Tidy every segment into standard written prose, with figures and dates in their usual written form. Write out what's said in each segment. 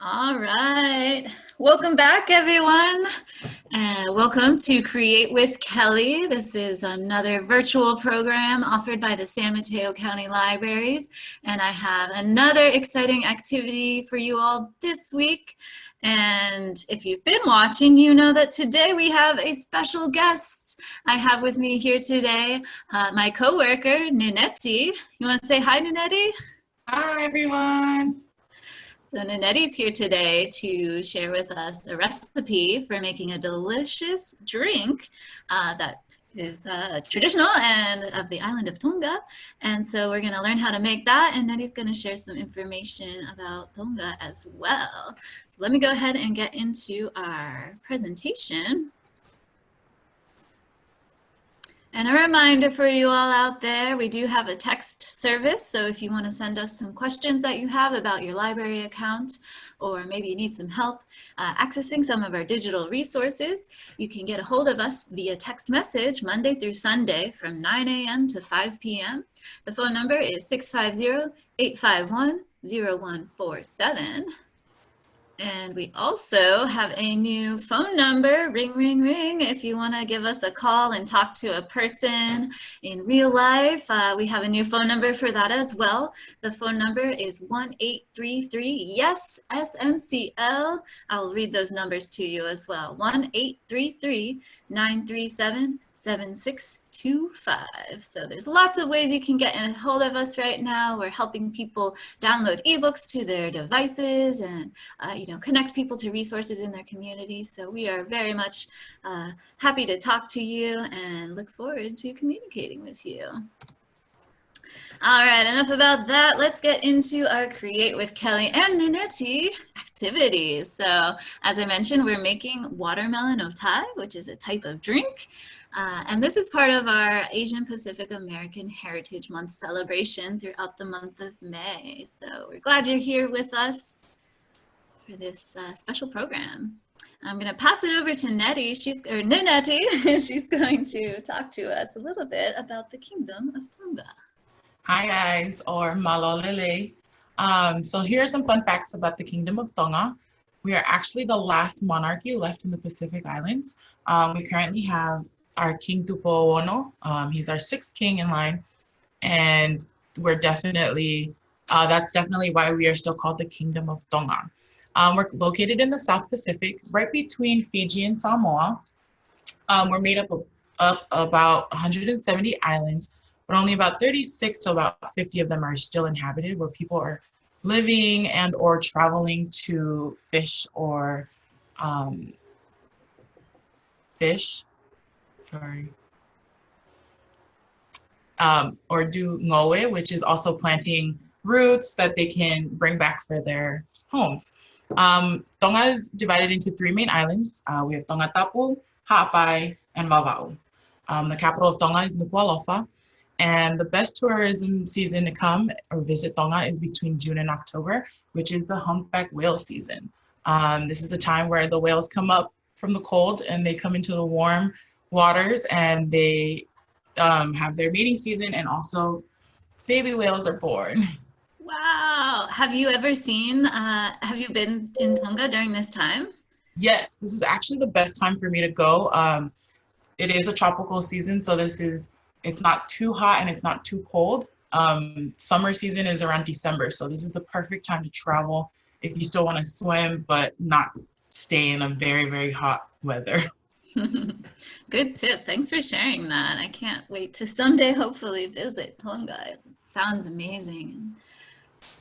All right. Welcome back, everyone. And welcome to Create with Kelly. This is another virtual program offered by the San Mateo County Libraries. And I have another exciting activity for you all this week. And if you've been watching, you know that today we have a special guest. I have with me here today my coworker, Neti. You want to say hi, Neti? Hi, everyone. So Neti's here today to share with us a recipe for making a delicious drink that is traditional and of the island of Tonga. And so we're going to learn how to make that, and Neti's going to share some information about Tonga as well. So let me go ahead and get into our presentation. And a reminder for you all out there, we do have a text service. So if you want to send us some questions that you have about your library account, or maybe you need some help accessing some of our digital resources, you can get a hold of us via text message Monday through Sunday from 9 a.m. to 5 p.m. The phone number is 650-851-0147. And we also have a new phone number, ring, ring, ring. If you want to give us a call and talk to a person in real life, we have a new phone number for that as well. The phone number is 1-833-YES-SMCL. I'll read those numbers to you as well. 1-833-937-7625. So there's lots of ways you can get a hold of us right now. We're helping people download ebooks to their devices and connect people to resources in their communities. So we are very much happy to talk to you and look forward to communicating with you. All right, enough about that. Let's get into our Create with Kelly and Neti activities. So as I mentioned, we're making Watermelon Otai, which is a type of drink. And this is part of our Asian Pacific American Heritage Month celebration throughout the month of May. So we're glad you're here with us for this special program. I'm going to pass it over to Neti. Neti. She's going to talk to us a little bit about the Kingdom of Tonga. Hi, guys, or Malolele. So here are some fun facts about the Kingdom of Tonga. We are actually the last monarchy left in the Pacific Islands. We currently have our King Tupuono. He's our sixth king in line, and we're definitely, that's definitely why we are still called the Kingdom of Tonga. We're located in the South Pacific, right between Fiji and Samoa. We're made up of about 170 islands, but only about 36 to about 50 of them are still inhabited, where people are living and or traveling to fish or or do ngoe, which is also planting roots that they can bring back for their homes. Tonga is divided into three main islands. We have Tonga Tapu, Ha'apai, and Vava'u. The capital of Tonga is Nuku'alofa, and the best tourism season to come or visit Tonga is between June and October, which is the humpback whale season. This is the time where the whales come up from the cold and they come into the warm waters, and they have their mating season, and also baby whales are born. Wow. Have you been in Tonga during this time? Yes, this is actually the best time for me to go. It is a tropical season, so it's not too hot and it's not too cold. Summer season is around December, so this is the perfect time to travel if you still want to swim, but not stay in a very, very hot weather. Good tip. Thanks for sharing that. I can't wait to someday hopefully visit Tonga. It sounds amazing.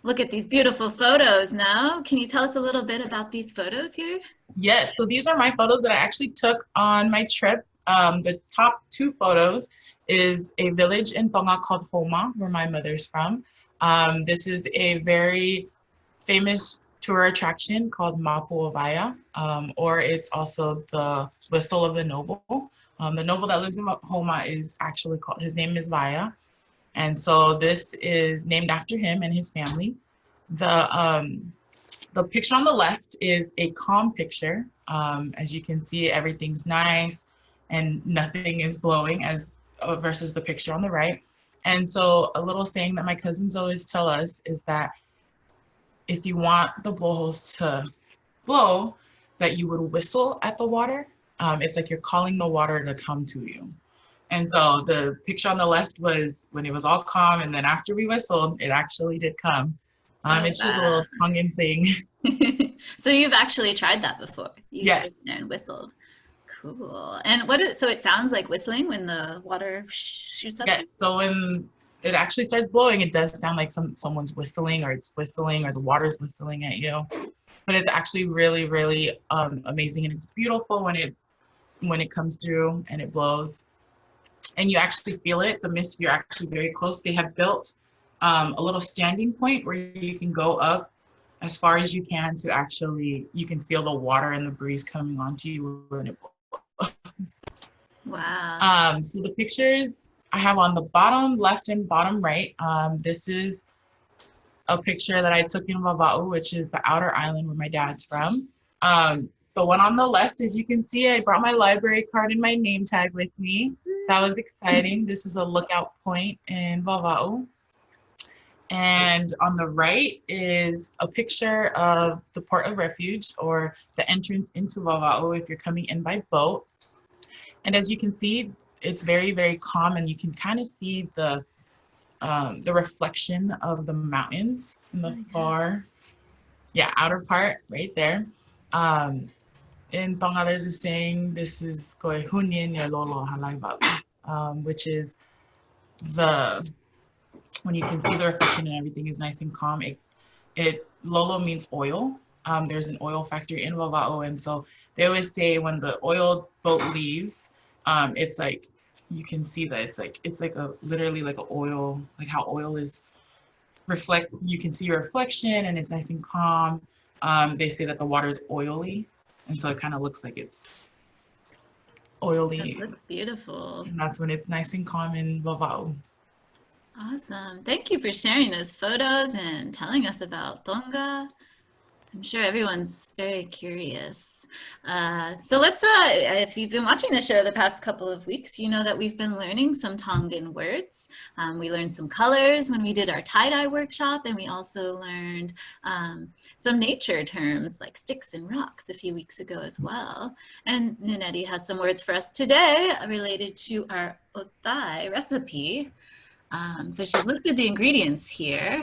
Look at these beautiful photos now. Can you tell us a little bit about these photos here? Yes, so these are my photos that I actually took on my trip. The top two photos is a village in Tonga called Homa, where my mother's from. This is a very famous tour attraction called Mapu'awaya, or it's also the Whistle of the Noble. The noble that lives in Homa is actually called, his name is Vaya. And so this is named after him and his family. The picture on the left is a calm picture. As you can see, everything's nice and nothing is blowing versus the picture on the right. And so a little saying that my cousins always tell us is that if you want the blowholes to blow, that you would whistle at the water. It's like you're calling the water to come to you. And so the picture on the left was when it was all calm, and then after we whistled, it actually did come. Oh, It's just a wow. little Tongan thing. So you've actually tried that before. You've been Yes. there and whistled. Cool. And what is, so it sounds like whistling when the water shoots up? Yes. So when it actually starts blowing, it does sound like someone's whistling, or it's whistling, or the water's whistling at you. But it's actually really, really amazing, and it's beautiful when it comes through and it blows. And you actually feel it. The mist, you're actually very close. They have built a little standing point where you can go up as far as you can to actually, you can feel the water and the breeze coming onto you when it blows. Wow. So the pictures I have on the bottom left and bottom right, this is a picture that I took in Vava'u, which is the outer island where my dad's from. The one on the left, as you can see, I brought my library card and my name tag with me. That was exciting. This is a lookout point in Vava'u. And on the right is a picture of the port of refuge, or the entrance into Vava'u if you're coming in by boat. And as you can see, it's very, very calm, and you can kind of see the reflection of the mountains in the far, outer part right there. In Tonga, there's a saying, this is koe hunien ya lolo halai valu, which is when you can see the reflection and everything is nice and calm. Lolo means oil. There's an oil factory in Vava'u, and so they always say when the oil boat leaves, it's like you can see that it's like a literally like a oil, like how oil is reflect. You can see your reflection, and it's nice and calm. They say that the water is oily, and so it kind of looks like it's oily. That looks beautiful. And that's when it's nice and calm in Vava'u. Awesome. Thank you for sharing those photos and telling us about Tonga. I'm sure everyone's very curious. So let's, if you've been watching the show the past couple of weeks, you know that we've been learning some Tongan words. We learned some colors when we did our tie-dye workshop, and we also learned some nature terms like sticks and rocks a few weeks ago as well. And Neti has some words for us today related to our otai recipe. So she's listed the ingredients here.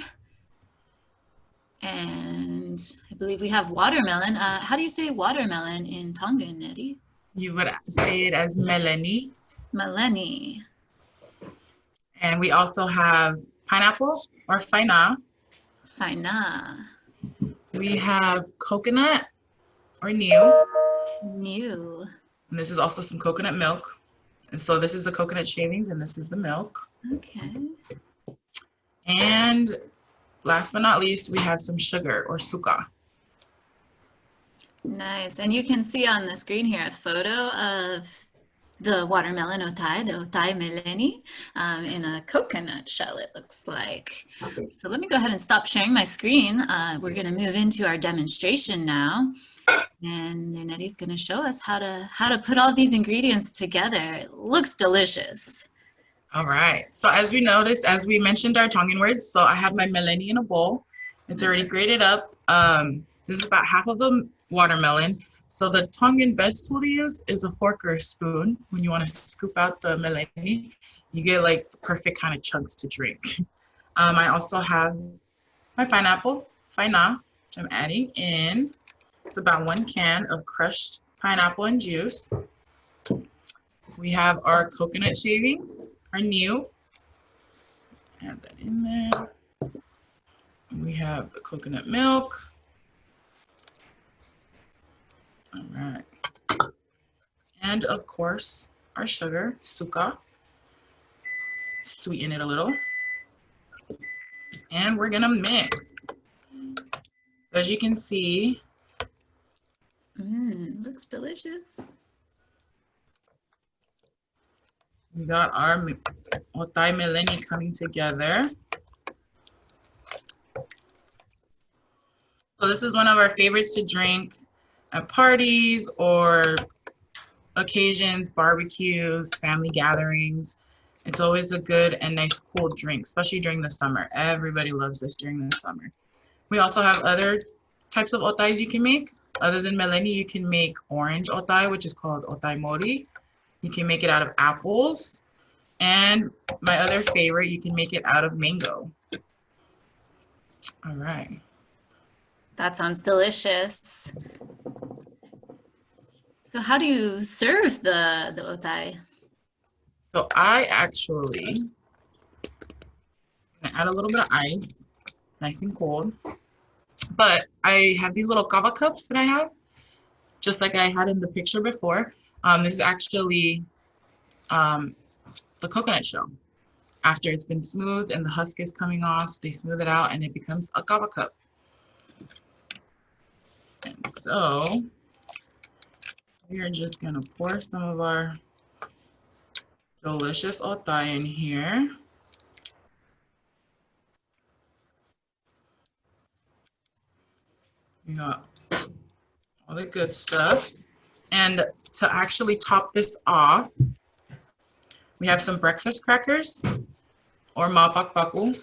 And I believe we have watermelon. How do you say watermelon in Tongan, Neti? You would say it as melani. Melani. And we also have pineapple, or faina. Faina. We have coconut, or niu. New. And this is also some coconut milk. And so this is the coconut shavings, and this is the milk. Okay. And last but not least, we have some sugar, or suka. Nice. And you can see on the screen here a photo of the watermelon otai, the otai meleni, in a coconut shell, it looks like. So let me go ahead and stop sharing my screen. We're going to move into our demonstration now. And Neti's going to show us how to put all these ingredients together. It looks delicious. All right. So as we noticed, as we mentioned our Tongan words, so I have my meleni in a bowl. It's already grated up. This is about half of the watermelon. So the Tongan best tool to use is a fork or a spoon. When you want to scoop out the meleni, you get like the perfect kind of chunks to drink. I also have my pineapple, faina, which I'm adding in. It's about 1 can of crushed pineapple and juice. We have our coconut shavings, our niu. Add that in there. We have the coconut milk. All right. And of course, our sugar, suka. Sweeten it a little. And we're gonna mix. So as you can see, looks delicious. we got our otai meleni coming together. So this is one of our favorites to drink at parties or occasions, barbecues, family gatherings. It's always a good and nice cool drink, especially during the summer. Everybody loves this during the summer. We also have other types of otais you can make. Other than meleni, you can make orange otai, which is called otai mori. You can make it out of apples. And my other favorite, you can make it out of mango. All right. That sounds delicious. So how do you serve the otai? So I actually add a little bit of ice, nice and cold. But I have these little kava cups that I have, just like I had in the picture before. This is actually the coconut shell. After it's been smoothed and the husk is coming off, they smooth it out and it becomes a kava cup. And so we are just gonna pour some of our delicious otai in here. We got all the good stuff. And to actually top this off, we have some breakfast crackers or mapak paku,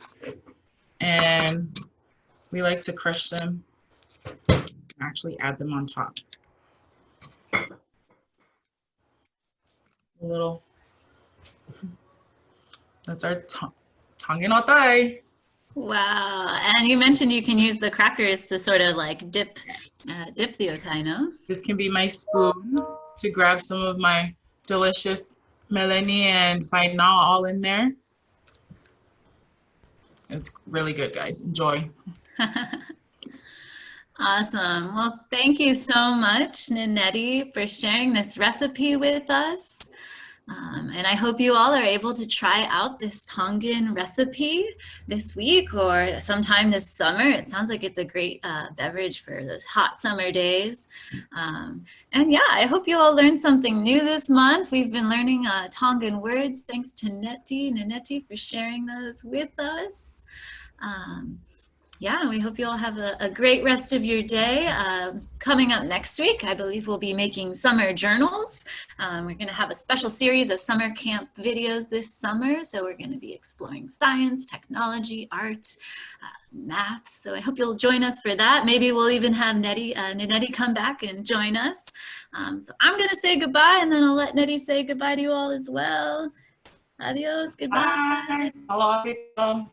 and we like to crush them and actually add them on top. A little, that's our Tongan otai. Wow. And you mentioned you can use the crackers to sort of like dip the otai, no? This can be my spoon to grab some of my delicious meleni and faina all in there. It's really good, guys. Enjoy. Awesome. Well, thank you so much, Neti, for sharing this recipe with us. And I hope you all are able to try out this Tongan recipe this week or sometime this summer. It sounds like it's a great beverage for those hot summer days. And yeah, I hope you all learned something new this month. We've been learning Tongan words thanks to Neti for sharing those with us. Yeah, we hope you all have a great rest of your day. Coming up next week, I believe we'll be making summer journals. We're going to have a special series of summer camp videos this summer. So we're going to be exploring science, technology, art, math. So I hope you'll join us for that. Maybe we'll even have Neti come back and join us. So I'm going to say goodbye, and then I'll let Neti say goodbye to you all as well. Adios, goodbye. Bye. Aloha.